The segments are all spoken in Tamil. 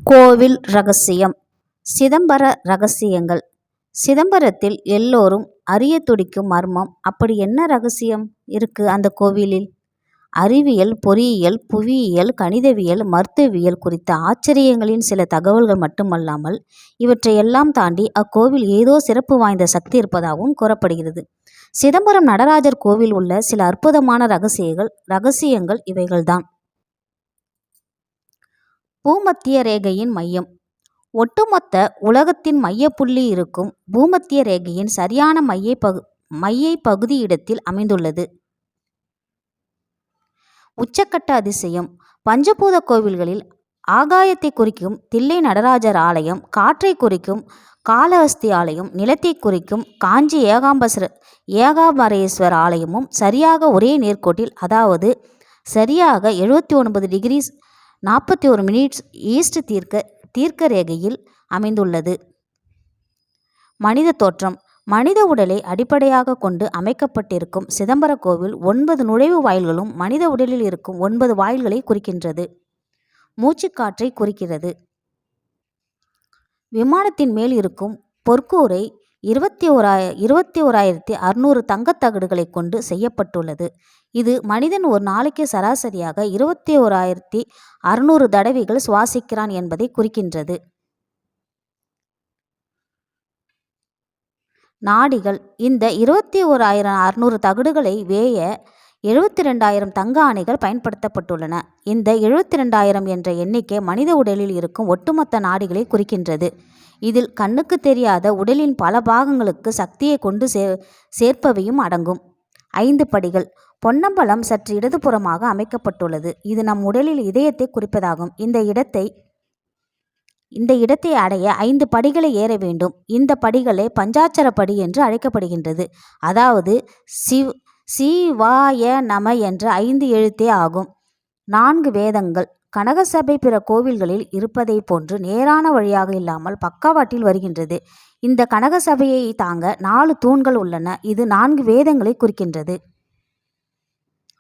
கோவில் ரகசியம். சிதம்பர ரகசியங்கள். சிதம்பரத்தில் எல்லோரும் அறிய துடிக்கும் மர்மம். அப்படி என்ன ரகசியம் இருக்கு அந்த கோவிலில்? அறிவியல், பொறியியல், புவியியல், கணிதவியல், மருத்துவவியல் குறித்த ஆச்சரியங்களின் சில தகவல்கள் மட்டுமல்லாமல் இவற்றையெல்லாம் தாண்டி அக்கோவில் ஏதோ சிறப்பு வாய்ந்த சக்தி இருப்பதாகவும் கூறப்படுகிறது. சிதம்பரம் நடராஜர் கோவில் உள்ள சில அற்புதமான ரகசியங்கள் இவைகள்தான். பூமத்திய ரேகையின் மையம். ஒட்டுமொத்த உலகத்தின் மையப்புள்ளி இருக்கும் பூமத்திய ரேகையின் சரியான மைய பகுதி இடத்தில் அமைந்துள்ளது. உச்சக்கட்ட அதிசயம். பஞ்சபூத கோவில்களில் ஆகாயத்தை குறிக்கும் தில்லை நடராஜர் ஆலயம், காற்றை குறிக்கும் காளஹஸ்தி ஆலயம், நிலத்தை குறிக்கும் காஞ்சி ஏகாம்பரேஸ்வர் ஆலயமும் சரியாக ஒரே நேர்கோட்டில், அதாவது சரியாக 79 டிகிரி 41 மினிட்ஸ் ஈஸ்ட் தீர்க்க ரேகையில் அமைந்துள்ளது. மனித தோற்றம். மனித உடலை அடிப்படையாக கொண்டு அமைக்கப்பட்டிருக்கும் சிதம்பர கோவில் 9 நுழைவு வாயில்களும் மனித உடலில் இருக்கும் 9 வாயில்களை குறிக்கின்றது. மூச்சுக்காற்றை குறிக்கிறது. விமானத்தின் மேல் இருக்கும் பொற்கூரை 21,600 தங்கத்தகடுகளை கொண்டு செய்யப்பட்டுள்ளது. இது மனிதன் ஒரு நாளைக்கு சராசரியாக 21,600 தடவைகள் சுவாசிக்கிறான் என்பதை குறிக்கின்றது. நாடிகள். இந்த 21,600 தகடுகளை வேய 72,000 தங்க ஆணைகள் பயன்படுத்தப்பட்டுள்ளன. இந்த 72,000 என்ற எண்ணிக்கை மனித உடலில் இருக்கும் ஒட்டுமொத்த நாடிகளை குறிக்கின்றது. இதில் கண்ணுக்கு தெரியாத உடலின் பல பாகங்களுக்கு சக்தியை கொண்டு சேர்ப்பவையும் அடங்கும். 5 படிகள். பொன்னம்பலம் சற்று இடதுபுறமாக அமைக்கப்பட்டுள்ளது. இது நம் உடலில் இதயத்தை குறிப்பதாகும். இந்த இடத்தை அடைய 5 படிகளை ஏற வேண்டும். இந்த படிகளே பஞ்சாட்சர படி என்று அழைக்கப்படுகின்றது. அதாவது சிவாய நம என்ற 5 எழுத்தே ஆகும். 4 வேதங்கள். கனகசபை பிற கோவில்களில் இருப்பதை போன்று நேரான வழியாக இல்லாமல் பக்கவாட்டில் வருகின்றது. இந்த கனகசபையை தாங்க 4 தூண்கள் உள்ளன. இது 4 வேதங்களை குறிக்கின்றது.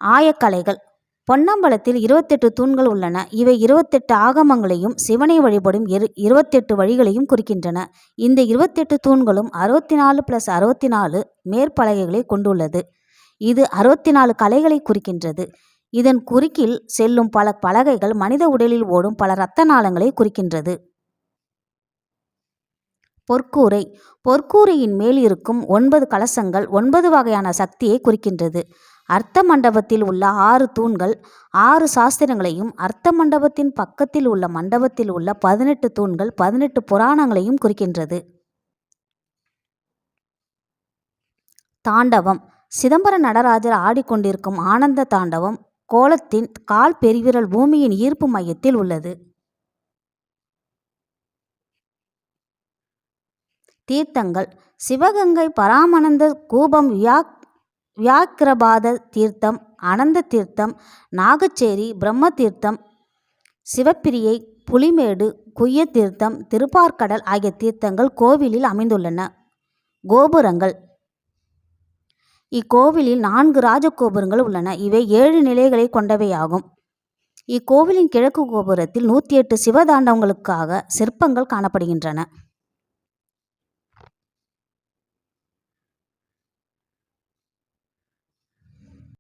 ஆயக்கலைகள். பொன்னம்பலத்தில் 28 தூண்கள் உள்ளன. இவை 28 ஆகமங்களையும் சிவனை வழிபடும் 28 வழிகளையும் குறிக்கின்றன. இந்த 28 தூண்களும் 64+64 மேற்பலகைகளை கொண்டுள்ளது. இது 64 கலைகளை குறிக்கின்றது. இதன் குறுக்கில் செல்லும் பல பலகைகள் மனித உடலில் ஓடும் பல இரத்த நாளங்களை குறிக்கின்றது. பொற்கூரை. பொற்கூரையின் மேல் இருக்கும் 9 கலசங்கள் 9 வகையான சக்தியை குறிக்கின்றது. அர்த்த மண்டபத்தில் உள்ள 6 தூண்கள் 6 சாஸ்திரங்களையும், அர்த்த மண்டபத்தின் பக்கத்தில் உள்ள மண்டபத்தில் உள்ள 18 தூண்கள் 18 புராணங்களையும் குறிக்கின்றது. தாண்டவம். சிதம்பர நடராஜர் ஆடிக்கொண்டிருக்கும் ஆனந்த தாண்டவம் கோலத்தின் கால் பெருவிரல் பூமியின் ஈர்ப்பு மையத்தில் உள்ளது. தீர்த்தங்கள். சிவகங்கை பராமனந்த கூபம், வியாக்கிரபாத தீர்த்தம், அனந்த தீர்த்தம், நாகச்சேரி பிரம்ம தீர்த்தம், சிவப்பிரியை, புலிமேடு, குய்ய தீர்த்தம், திருப்பார்கடல் ஆகிய தீர்த்தங்கள் கோவிலில் அமைந்துள்ளன. கோபுரங்கள். இக்கோவிலில் 4 ராஜகோபுரங்கள் உள்ளன. இவை 7 நிலைகளை கொண்டவையாகும். இக்கோவிலின் கிழக்கு கோபுரத்தில் 108 சிவதாண்டவங்களுக்காக சிற்பங்கள் காணப்படுகின்றன.